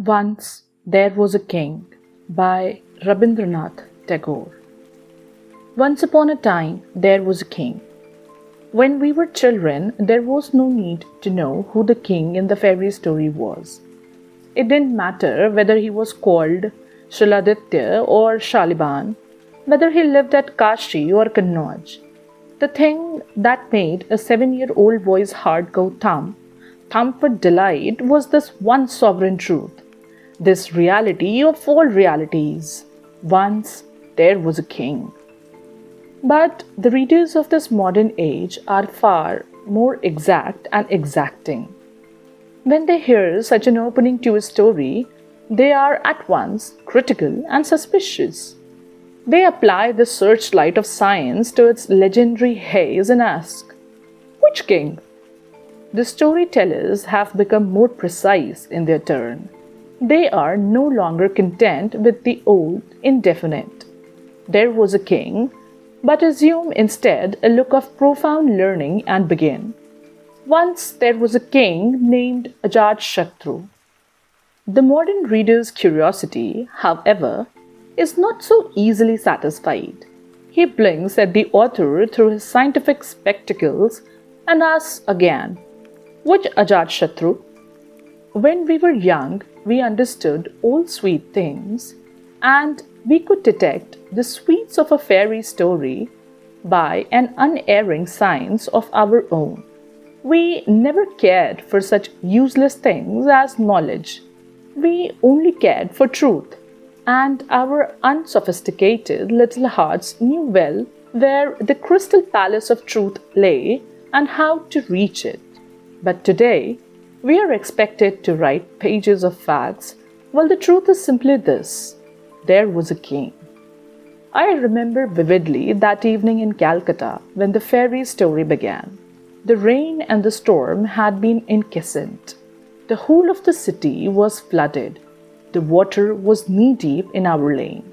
Once There Was a King by Rabindranath Tagore. Once upon a time there was a king. When we were children, there was no need to know who the king in the fairy story was. It didn't matter whether he was called Shiladitya or Shaliban, whether he lived at Kashi or Kannauj. The thing that made a 7-year-old boy's heart go thump with delight was this one sovereign truth. This reality of all realities. Once there was a king. But the readers of this modern age are far more exact and exacting. When they hear such an opening to a story, they are at once critical and suspicious. They apply the searchlight of science to its legendary haze and ask, which king? The storytellers have become more precise in their turn. They are no longer content with the old indefinite. There was a king, but assume instead a look of profound learning and begin. Once there was a king named Ajatashatru. The modern reader's curiosity, however, is not so easily satisfied. He blinks at the author through his scientific spectacles and asks again, which Ajatashatru? When we were young, we understood all sweet things, and we could detect the sweets of a fairy story by an unerring science of our own. We never cared for such useless things as knowledge. We only cared for truth, and our unsophisticated little hearts knew well where the crystal palace of truth lay and how to reach it. But today, we are expected to write pages of facts, while the truth is simply this: there was a king. I remember vividly that evening in Calcutta when the fairy story began. The rain and the storm had been incessant. The whole of the city was flooded. The water was knee-deep in our lane.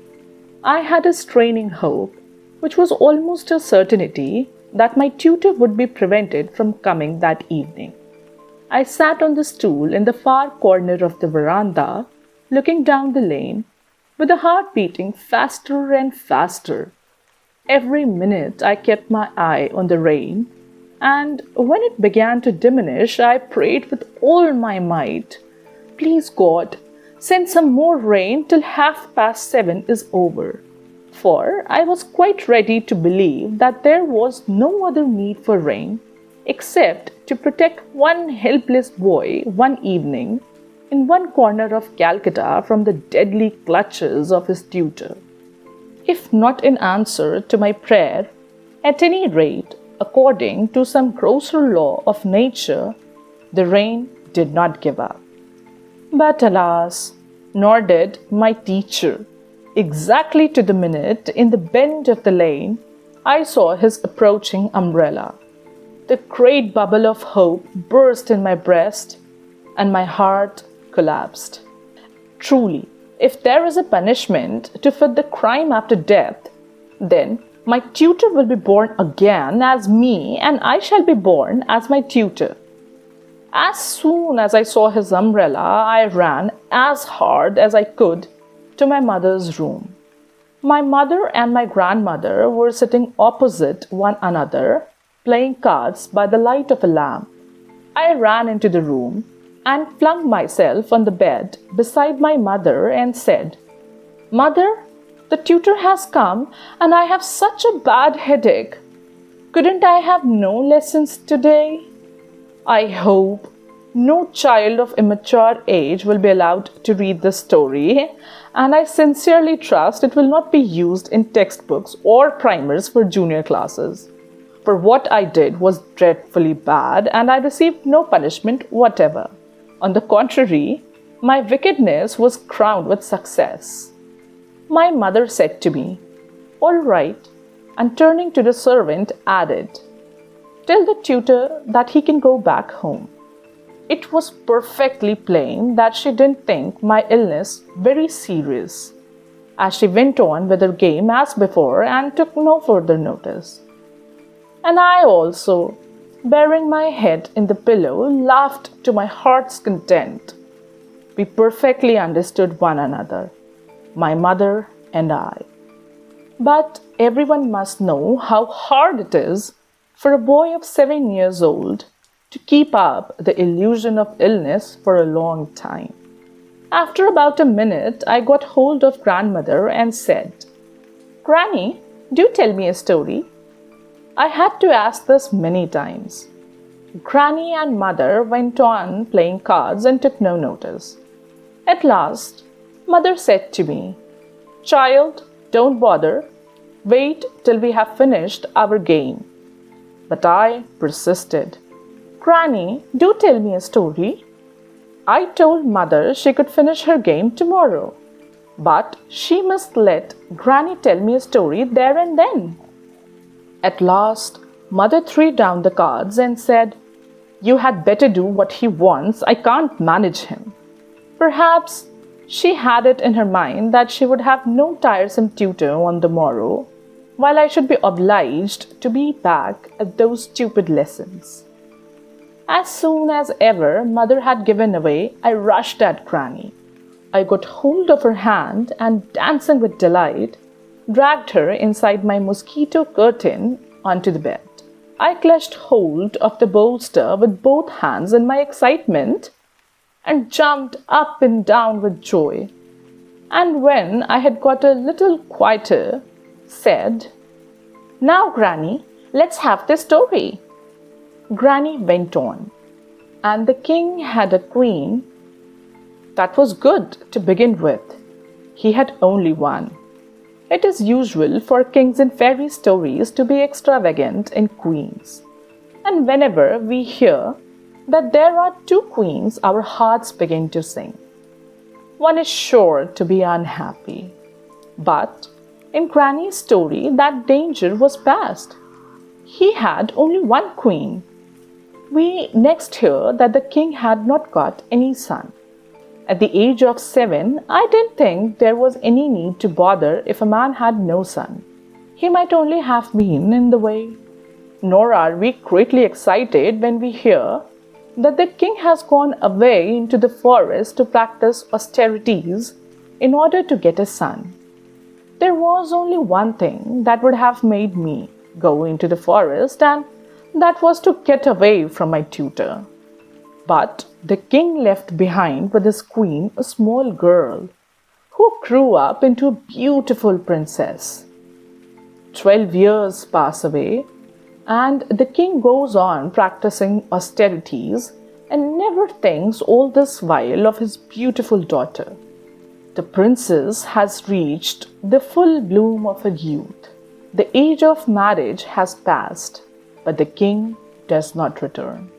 I had a straining hope, which was almost a certainty, that my tutor would be prevented from coming that evening. I sat on the stool in the far corner of the veranda, looking down the lane, with the heart beating faster and faster. Every minute I kept my eye on the rain, and when it began to diminish, I prayed with all my might, please God, send some more rain till 7:30 is over. For I was quite ready to believe that there was no other need for rain except to protect one helpless boy one evening in one corner of Calcutta from the deadly clutches of his tutor. If not in answer to my prayer, at any rate, according to some grosser law of nature, the rain did not give up. But alas, nor did my teacher. Exactly to the minute, in the bend of the lane, I saw his approaching umbrella. The great bubble of hope burst in my breast, and my heart collapsed. Truly, if there is a punishment to fit the crime after death, then my tutor will be born again as me, and I shall be born as my tutor. As soon as I saw his umbrella, I ran as hard as I could to my mother's room. My mother and my grandmother were sitting opposite one another, playing cards by the light of a lamp. I ran into the room and flung myself on the bed beside my mother and said, "Mother, the tutor has come and I have such a bad headache. Couldn't I have no lessons today?" I hope no child of immature age will be allowed to read this story, and I sincerely trust it will not be used in textbooks or primers for junior classes. For what I did was dreadfully bad, and I received no punishment whatever. On the contrary, my wickedness was crowned with success. My mother said to me, "All right," and turning to the servant added, "Tell the tutor that he can go back home." It was perfectly plain that she didn't think my illness very serious, as she went on with her game as before and took no further notice. And I also, burying my head in the pillow, laughed to my heart's content. We perfectly understood one another, my mother and I. But everyone must know how hard it is for a boy of 7 years old to keep up the illusion of illness for a long time. After about a minute, I got hold of grandmother and said, "Granny, do tell me a story." I had to ask this many times. Granny and mother went on playing cards and took no notice. At last, mother said to me, "Child, don't bother. Wait till we have finished our game." But I persisted. "Granny, do tell me a story." I told mother she could finish her game tomorrow, but she must let Granny tell me a story there and then. At last, mother threw down the cards and said, "You had better do what he wants. I can't manage him." Perhaps she had it in her mind that she would have no tiresome tutor on the morrow, while I should be obliged to be back at those stupid lessons. As soon as ever mother had given away, I rushed at Granny. I got hold of her hand and, dancing with delight, dragged her inside my mosquito curtain onto the bed. I clutched hold of the bolster with both hands in my excitement and jumped up and down with joy. And when I had got a little quieter, said, "Now, Granny, let's have the story." Granny went on, and the king had a queen. That was good to begin with. He had only one. It is usual for kings in fairy stories to be extravagant in queens. And whenever we hear that there are two queens, our hearts begin to sing. One is sure to be unhappy. But in Granny's story, that danger was past. He had only one queen. We next hear that the king had not got any son. At the age of 7, I didn't think there was any need to bother if a man had no son. He might only have been in the way. Nor are we greatly excited when we hear that the king has gone away into the forest to practice austerities in order to get a son. There was only one thing that would have made me go into the forest, and that was to get away from my tutor. But the king left behind with his queen a small girl who grew up into a beautiful princess. 12 years pass away, and the king goes on practicing austerities and never thinks all this while of his beautiful daughter. The princess has reached the full bloom of her youth. The age of marriage has passed, but the king does not return.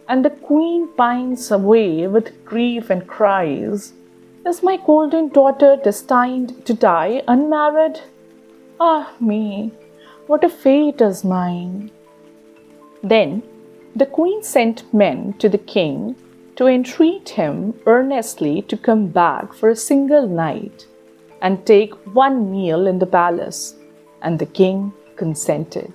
And the queen pines away with grief and cries, "Is my golden daughter destined to die unmarried? Ah me, what a fate is mine!" Then the queen sent men to the king to entreat him earnestly to come back for a single night and take one meal in the palace, and the king consented.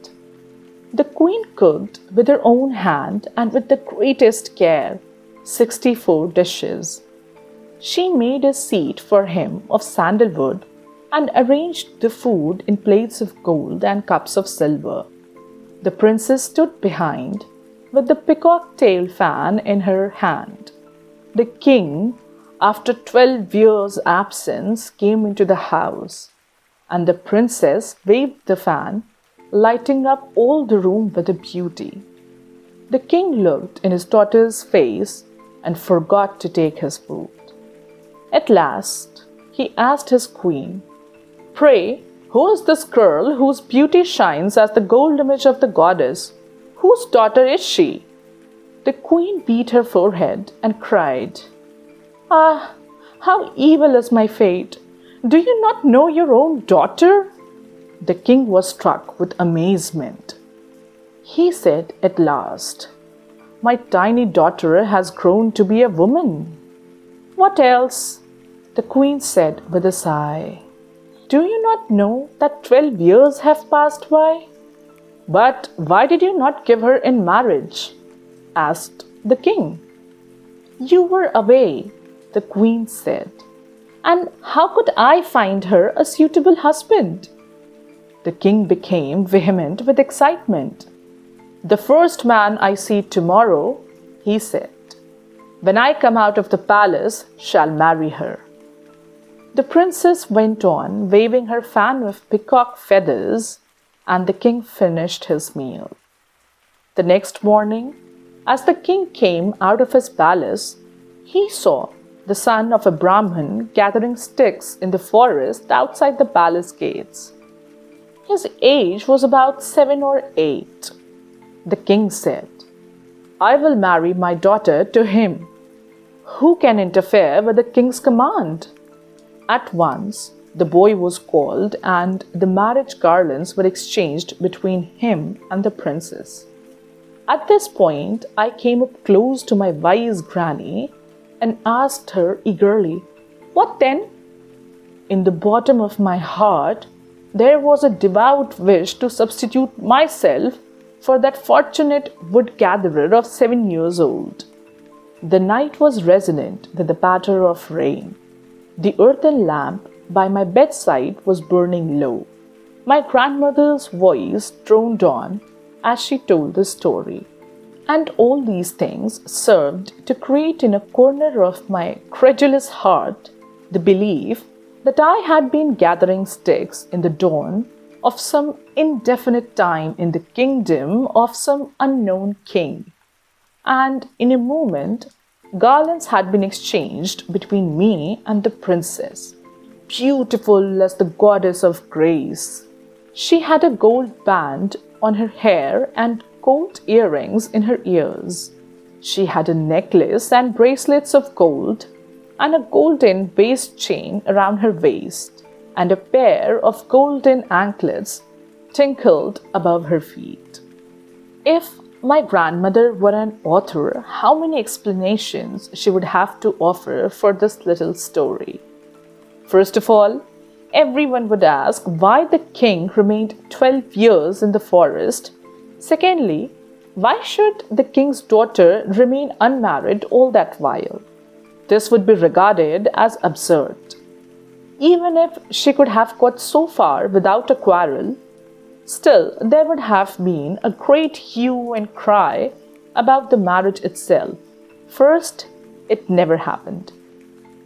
The queen cooked with her own hand and with the greatest care 64 dishes. She made a seat for him of sandalwood and arranged the food in plates of gold and cups of silver. The princess stood behind with the peacock tail fan in her hand. The king, after 12 years' absence, came into the house, and the princess waved the fan, lighting up all the room with a beauty. The king looked in his daughter's face and forgot to take his food. At last, he asked his queen, "Pray, who is this girl whose beauty shines as the gold image of the goddess? Whose daughter is she?" The queen beat her forehead and cried, "Ah, how evil is my fate! Do you not know your own daughter?" The king was struck with amazement. He said at last, "My tiny daughter has grown to be a woman." "What else?" the queen said with a sigh. "Do you not know that 12 years have passed by?" "But why did you not give her in marriage?" asked the king. "You were away," The queen said, "And how could I find her a suitable husband?" The king became vehement with excitement. "The first man I see tomorrow," he said, "when I come out of the palace, shall marry her." The princess went on waving her fan of peacock feathers, and the king finished his meal. The next morning, as the king came out of his palace, he saw the son of a Brahmin gathering sticks in the forest outside the palace gates. His age was about 7 or 8. The king said, "I will marry my daughter to him. Who can interfere with the king's command?" At once, the boy was called and the marriage garlands were exchanged between him and the princess. At this point, I came up close to my wise granny and asked her eagerly, "What then?" In the bottom of my heart, there was a devout wish to substitute myself for that fortunate wood-gatherer of 7 years old. The night was resonant with the patter of rain. The earthen lamp by my bedside was burning low. My grandmother's voice droned on as she told the story. And all these things served to create in a corner of my credulous heart the belief that I had been gathering sticks in the dawn of some indefinite time in the kingdom of some unknown king. And in a moment, garlands had been exchanged between me and the princess, beautiful as the goddess of grace. She had a gold band on her hair and gold earrings in her ears. She had a necklace and bracelets of gold, and a golden waist chain around her waist, and a pair of golden anklets tinkled above her feet. If my grandmother were an author, how many explanations she would have to offer for this little story. First of all, everyone would ask why the king remained 12 years in the forest. Secondly, why should the king's daughter remain unmarried all that while? This would be regarded as absurd. Even if she could have got so far without a quarrel, still there would have been a great hue and cry about the marriage itself. First, it never happened.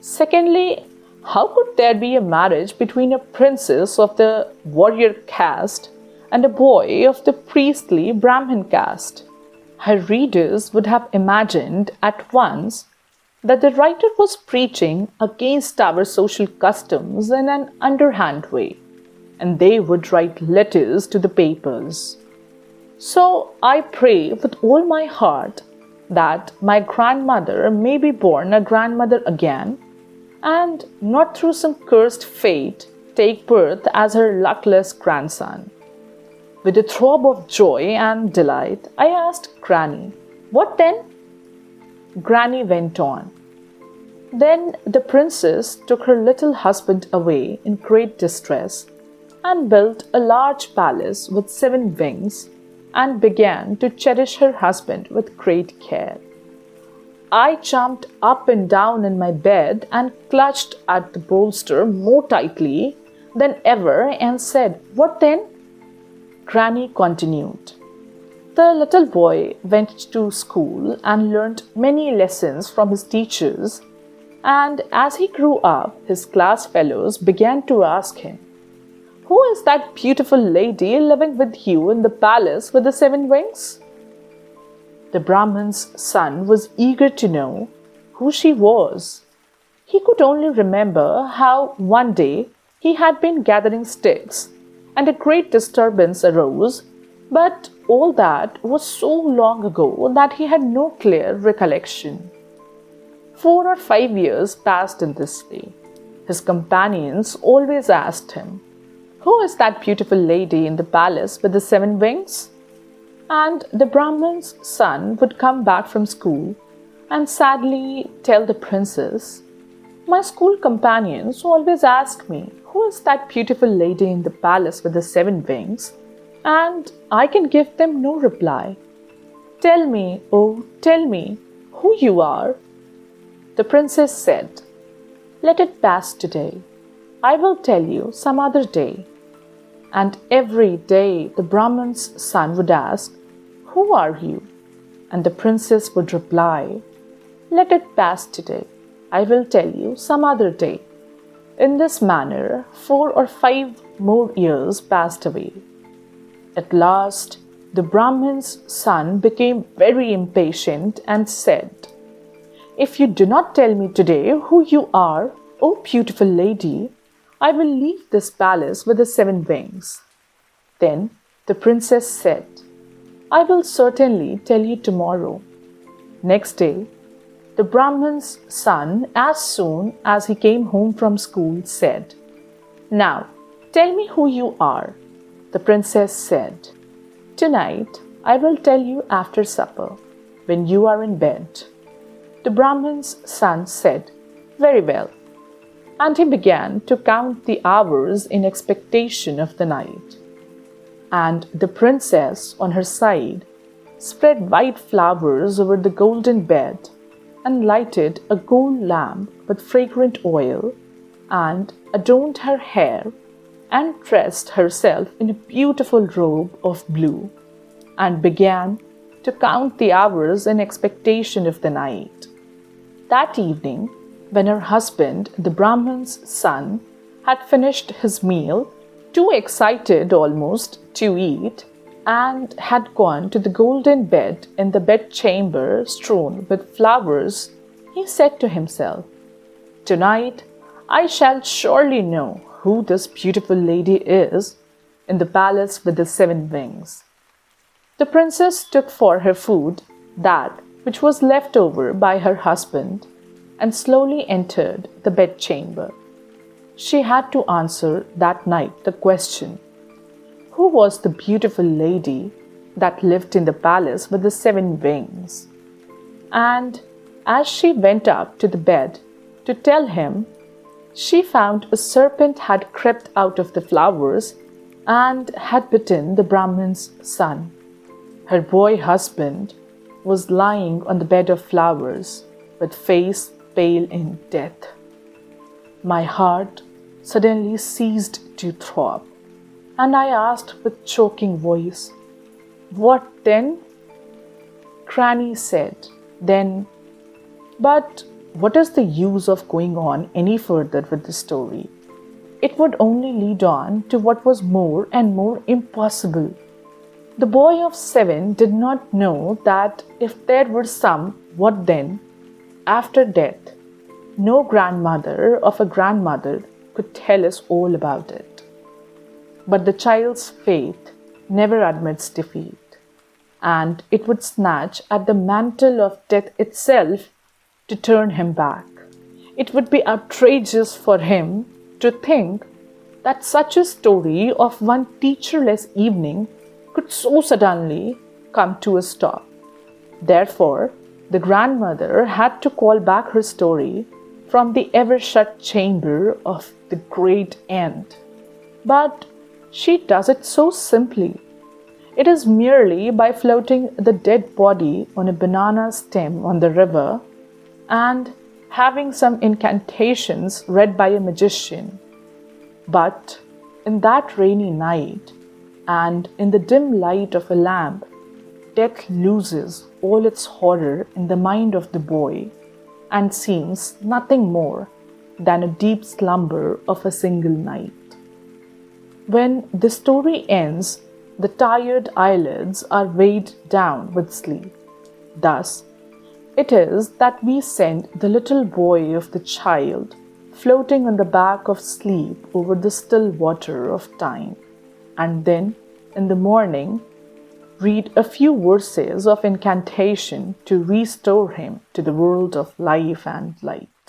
Secondly, how could there be a marriage between a princess of the warrior caste and a boy of the priestly Brahmin caste? Her readers would have imagined at once that the writer was preaching against our social customs in an underhand way, and they would write letters to the papers. So I pray with all my heart that my grandmother may be born a grandmother again, and not through some cursed fate take birth as her luckless grandson. With a throb of joy and delight, I asked Granny, "What then?" Granny went on, "Then the princess took her little husband away in great distress and built a large palace with 7 wings and began to cherish her husband with great care. I jumped up and down in my bed and clutched at the bolster more tightly than ever and said, 'What then?' Granny continued. The little boy went to school and learned many lessons from his teachers, and as he grew up, his class fellows began to ask him, 'Who is that beautiful lady living with you in the palace with the 7 wings?' The Brahmin's son was eager to know who she was. He could only remember how one day he had been gathering sticks and a great disturbance arose, but all that was so long ago that he had no clear recollection. 4 or 5 years passed in this way. His companions always asked him, 'Who is that beautiful lady in the palace with the 7 wings?' And the Brahmin's son would come back from school and sadly tell the princess, 'My school companions always ask me, who is that beautiful lady in the palace with the 7 wings? And I can give them no reply. Tell me, oh, tell me, who you are.' The princess said, "Let it pass today. I will tell you some other day." And every day the Brahman's son would ask, "Who are you?" And the princess would reply, "Let it pass today. I will tell you some other day." In this manner, 4 or 5 more years passed away. At last, the Brahmin's son became very impatient and said, "If you do not tell me today who you are, O beautiful lady, I will leave this palace with the 7 wings." Then the princess said, "I will certainly tell you tomorrow." Next day, the Brahmin's son, as soon as he came home from school, said, "Now, tell me who you are." The princess said, "Tonight, I will tell you after supper, when you are in bed." The Brahmin's son said, "Very well." And he began to count the hours in expectation of the night. And the princess, on her side, spread white flowers over the golden bed and lighted a gold lamp with fragrant oil, and adorned her hair and dressed herself in a beautiful robe of blue, and began to count the hours in expectation of the night. That evening, when her husband, the Brahmin's son, had finished his meal, too excited almost to eat, and had gone to the golden bed in the bedchamber strewn with flowers, he said to himself, "Tonight I shall surely know who this beautiful lady is in the palace with the 7 wings." The princess took for her food that which was left over by her husband, and slowly entered the bedchamber. She had to answer that night the question, who was the beautiful lady that lived in the palace with the 7 wings? And as she went up to the bed to tell him, she found a serpent had crept out of the flowers and had bitten the Brahmin's son. Her boy husband was lying on the bed of flowers, with face pale in death. My heart suddenly ceased to throb, and I asked with choking voice, "What then?" Granny said, "Then, but what is the use of going on any further with the story? It would only lead on to what was more and more impossible." The boy of 7 did not know that if there were some "what then" after death, no grandmother of a grandmother could tell us all about it. But the child's faith never admits defeat, and it would snatch at the mantle of death itself to turn him back. It would be outrageous for him to think that such a story of one teacherless evening could so suddenly come to a stop. Therefore, the grandmother had to call back her story from the ever-shut chamber of the great end. But she does it so simply. It is merely by floating the dead body on a banana stem on the river and having some incantations read by a magician. But in that rainy night, and in the dim light of a lamp, death loses all its horror in the mind of the boy and seems nothing more than a deep slumber of a single night. When the story ends, the tired eyelids are weighed down with sleep. Thus, it is that we send the little boy of the child floating on the back of sleep over the still water of time, and then, in the morning, read a few verses of incantation to restore him to the world of life and light.